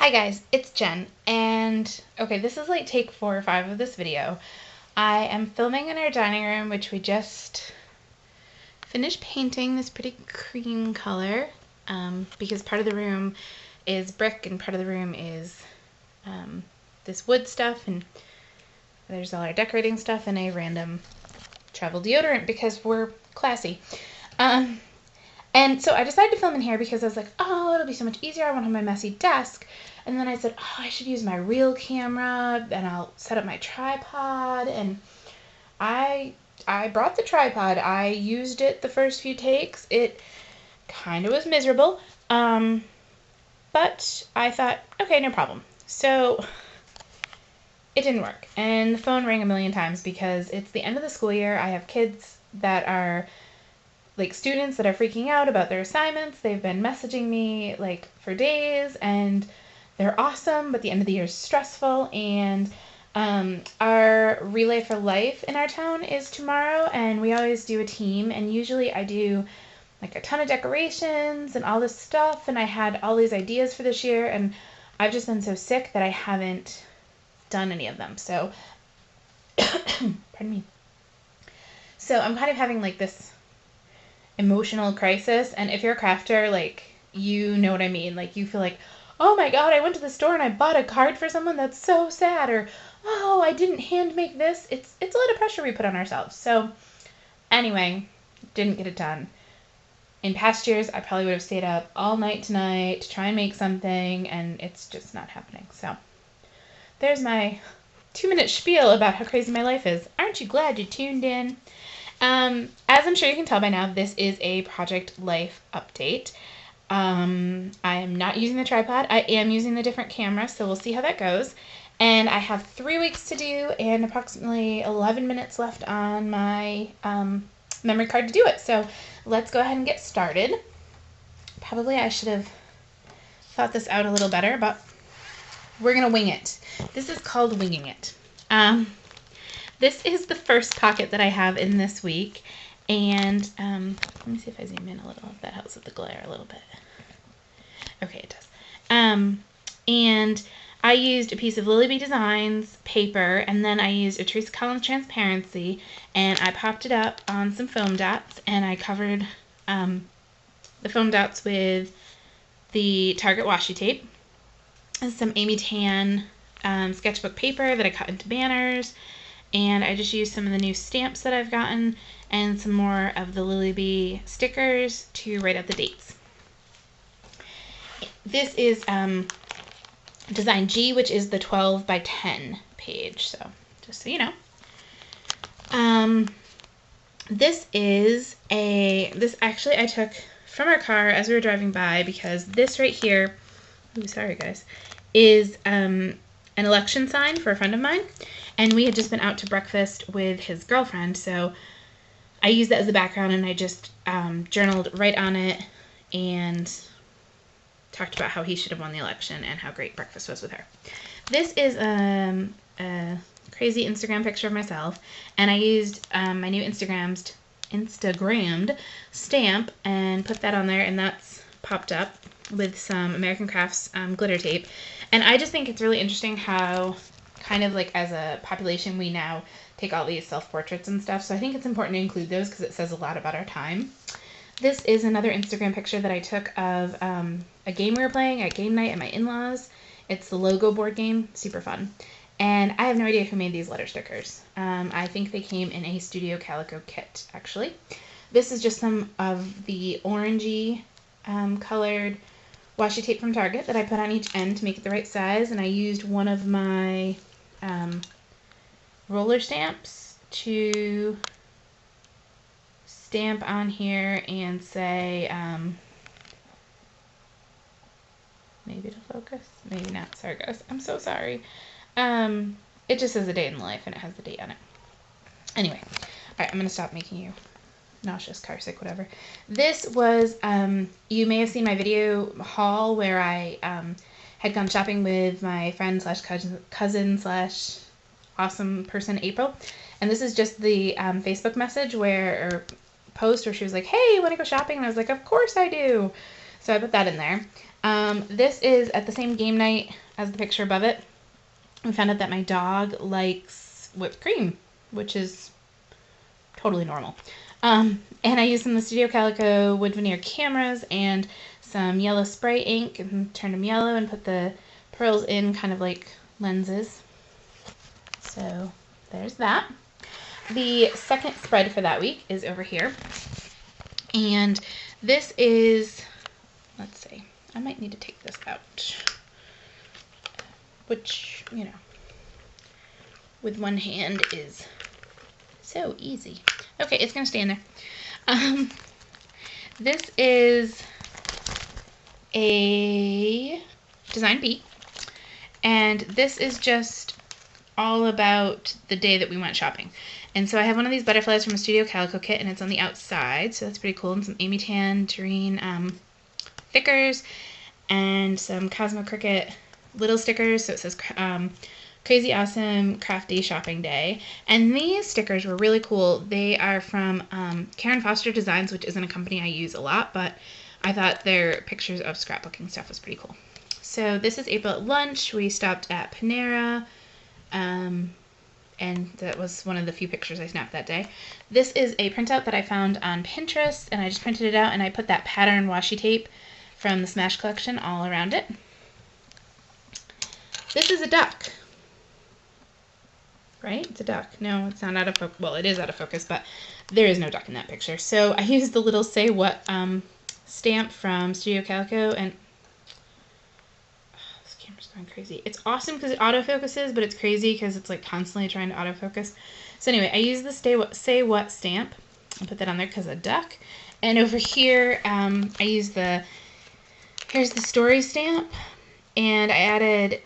Hi guys, it's Jen, and okay, this is like take 4 or 5 of this video. I am filming in our dining room, which we just finished painting this pretty cream color, because part of the room is brick and part of the room is this wood stuff, and there's all our decorating stuff and a random travel deodorant because we're classy. And so I decided to film in here because I was like, oh, it'll be so much easier. I won't have my messy desk. And then I said, oh, I should use my real camera and I'll set up my tripod. And I brought the tripod. I used it the first few takes. It kind of was miserable. But I thought, okay, no problem. So it didn't work. And the phone rang a million times because it's the end of the school year. I have kids that are like students that are freaking out about their assignments. They've been messaging me like for days and they're awesome, but the end of the year is stressful. And our Relay for Life in our town is tomorrow, and we always do a team, and usually I do like a ton of decorations and all this stuff, and I had all these ideas for this year, and I've just been so sick that I haven't done any of them. So pardon me. So I'm kind of having like this emotional crisis, and if you're a crafter, like, you know what I mean. Like, you feel like, oh my god, I went to the store and I bought a card for someone, that's so sad, or oh, I didn't hand make this. It's a lot of pressure we put on ourselves. So anyway, didn't get it done. In past years, I probably would have stayed up all night tonight to try and make something, and it's just not happening. So there's my 2-minute spiel about how crazy my life is. Aren't you glad you tuned in? As I'm sure you can tell by now, this is a Project Life update. I am not using the tripod. I am using the different camera, so we'll see how that goes. And I have 3 weeks to do and approximately 11 minutes left on my memory card to do it. So let's go ahead and get started. Probably I should have thought this out a little better, but we're going to wing it. This is called winging it. This is the first pocket that I have in this week, and let me see if I zoom in a little, if that helps with the glare a little bit. Okay, it does. And I used a piece of Lily Bee Designs paper, and then I used a Teresa Collins transparency, and I popped it up on some foam dots, and I covered the foam dots with the Target washi tape, and some Amy Tan sketchbook paper that I cut into banners. And I just used some of the new stamps that I've gotten and some more of the Lily Bee stickers to write out the dates. This is design G, which is the 12 by 10 page, so just so you know. This actually I took from our car as we were driving by, because this right here, ooh, sorry guys, is an election sign for a friend of mine. And we had just been out to breakfast with his girlfriend, so I used that as the background, and I just journaled right on it and talked about how he should have won the election and how great breakfast was with her. This is a crazy Instagram picture of myself, and I used my new Instagrammed stamp and put that on there, and that's popped up with some American Crafts glitter tape. And I just think it's really interesting how kind of like as a population we now take all these self-portraits and stuff, so I think it's important to include those because it says a lot about our time. This is another Instagram picture that I took of a game we were playing at game night at my in-laws. It's the Logo board game, super fun. And I have no idea who made these letter stickers. I think they came in a Studio Calico kit, actually. This is just some of the orangey colored washi tape from Target that I put on each end to make it the right size, and I used one of my roller stamps to stamp on here and say, maybe it'll focus, maybe not, sorry guys, I'm so sorry. It just says a day in the life and it has the date on it. Anyway, alright, I'm going to stop making you nauseous, car sick, whatever. This was, you may have seen my video haul where I had gone shopping with my friend slash cousin slash awesome person, April. And this is just the Facebook message or post where she was like, hey, you want to go shopping? And I was like, of course I do. So I put that in there. This is at the same game night as the picture above it. We found out that my dog likes whipped cream, which is totally normal. And I used some of the Studio Calico wood veneer cameras and some yellow spray ink and turned them yellow and put the pearls in kind of like lenses. So there's that. The second spread for that week is over here. And this is, let's see, I might need to take this out, which, you know, with one hand is so easy. Okay, it's going to stay in there. This is a design beat, and this is just all about the day that we went shopping. And so I have one of these butterflies from a Studio Calico kit, and it's on the outside, so that's pretty cool, and some Amy Tangerine thickers, and some Cosmo Cricket little stickers, so it says Crazy Awesome Crafty Shopping Day. And these stickers were really cool. They are from Karen Foster Designs, which isn't a company I use a lot, but I thought their pictures of scrapbooking stuff was pretty cool. So this is April at lunch. We stopped at Panera, and that was one of the few pictures I snapped that day. This is a printout that I found on Pinterest, and I just printed it out, and I put that pattern washi tape from the Smash collection all around it. This is a duck. Right? It's a duck. No, it's not out of focus. Well, it is out of focus, but there is no duck in that picture. So I used the little Say What stamp from Studio Calico, and this camera's going crazy. It's awesome because it autofocuses, but it's crazy because it's like constantly trying to autofocus. So anyway, I used the Say What stamp and put that on there because of a duck. And over here, I used here's the story stamp. And I added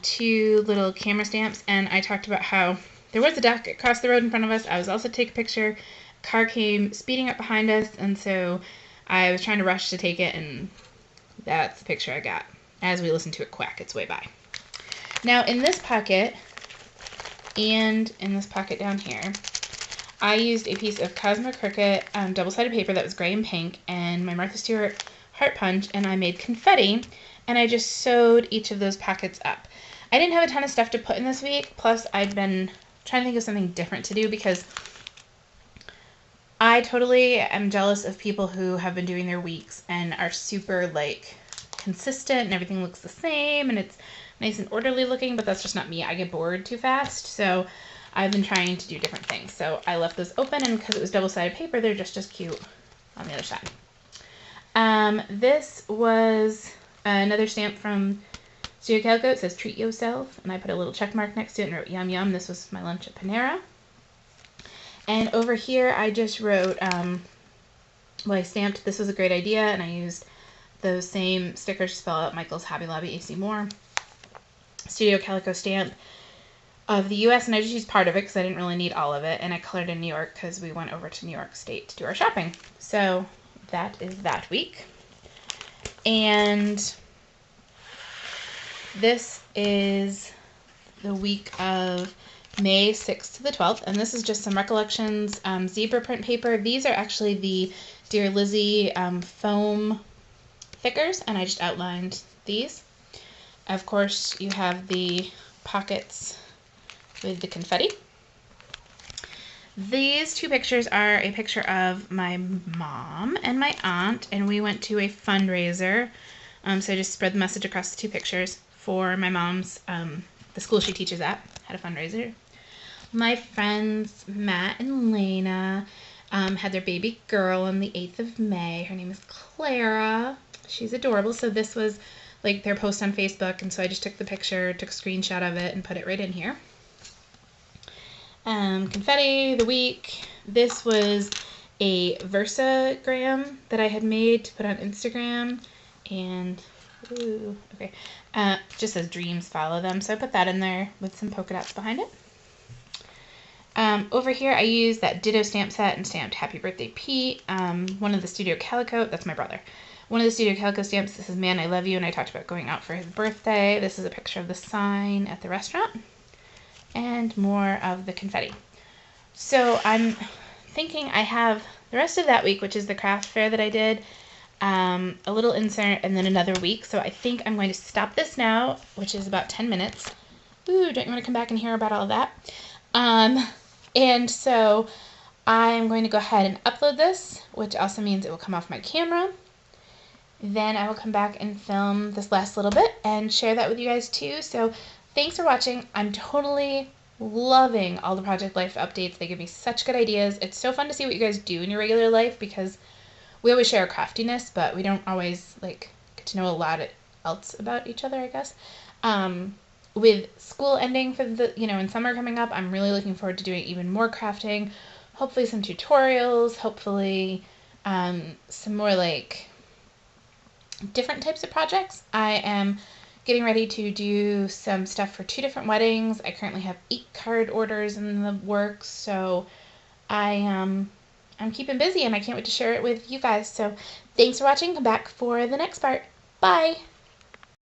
2 little camera stamps, and I talked about how there was a duck across the road in front of us. I was also taking a picture. A car came speeding up behind us, and so I was trying to rush to take it, and that's the picture I got as we listened to it quack its way by. Now, in this pocket and in this pocket down here, I used a piece of Cosmo Cricket double-sided paper that was gray and pink, and my Martha Stewart heart punch, and I made confetti. And I just sewed each of those pockets up. I didn't have a ton of stuff to put in this week, plus I'd been trying to think of something different to do because I totally am jealous of people who have been doing their weeks and are super, like, consistent and everything looks the same and it's nice and orderly looking, but that's just not me. I get bored too fast, so I've been trying to do different things. So I left those open, and because it was double-sided paper, they're just as cute on the other side. This was another stamp from Studio Calico. It says Treat Yourself, and I put a little check mark next to it and wrote Yum Yum. This was my lunch at Panera. And over here I just wrote, well, I stamped This Was a Great Idea, and I used those same stickers to spell out Michael's Hobby Lobby AC Moore Studio Calico stamp of the US, and I just used part of it because I didn't really need all of it, and I colored in New York because we went over to New York State to do our shopping. So that is that week. And this is the week of May 6th to the 12th, and this is just some recollections zebra print paper. These are actually the Dear Lizzie foam thickers, and I just outlined these. Of course, you have the pockets with the confetti. These 2 pictures are a picture of my mom and my aunt, and we went to a fundraiser. So I just spread the message across the 2 pictures for my mom's, the school she teaches at, had a fundraiser. My friends Matt and Lena had their baby girl on the 8th of May. Her name is Clara. She's adorable. So this was like their post on Facebook, and so I just took the picture, took a screenshot of it, and put it right in here. Confetti, the week. This was a Versagram that I had made to put on Instagram, and ooh, okay, just says dreams follow them, so I put that in there with some polka dots behind it. Over here I used that Ditto stamp set and stamped Happy Birthday Pete. One of the Studio Calico, that's my brother. One of the Studio Calico stamps, this is Man, I Love You, and I talked about going out for his birthday. This is a picture of the sign at the restaurant. And more of the confetti. So I'm thinking I have the rest of that week, which is the craft fair that I did. a little insert, and then another week. So I think I'm going to stop this now, which is about 10 minutes. Ooh, don't you want to come back and hear about all of that? And so I'm going to go ahead and upload this, which also means it will come off my camera. Then I will come back and film this last little bit and share that with you guys too. So thanks for watching. I'm totally loving all the Project Life updates. They give me such good ideas. It's so fun to see what you guys do in your regular life, because we always share our craftiness, but we don't always like get to know a lot else about each other, I guess. With school ending for the, and summer coming up, I'm really looking forward to doing even more crafting. Hopefully some tutorials, hopefully some more like different types of projects. I am getting ready to do some stuff for 2 different weddings. I currently have 8 card orders in the works, so I'm keeping busy and I can't wait to share it with you guys. So thanks for watching. Come back for the next part. Bye!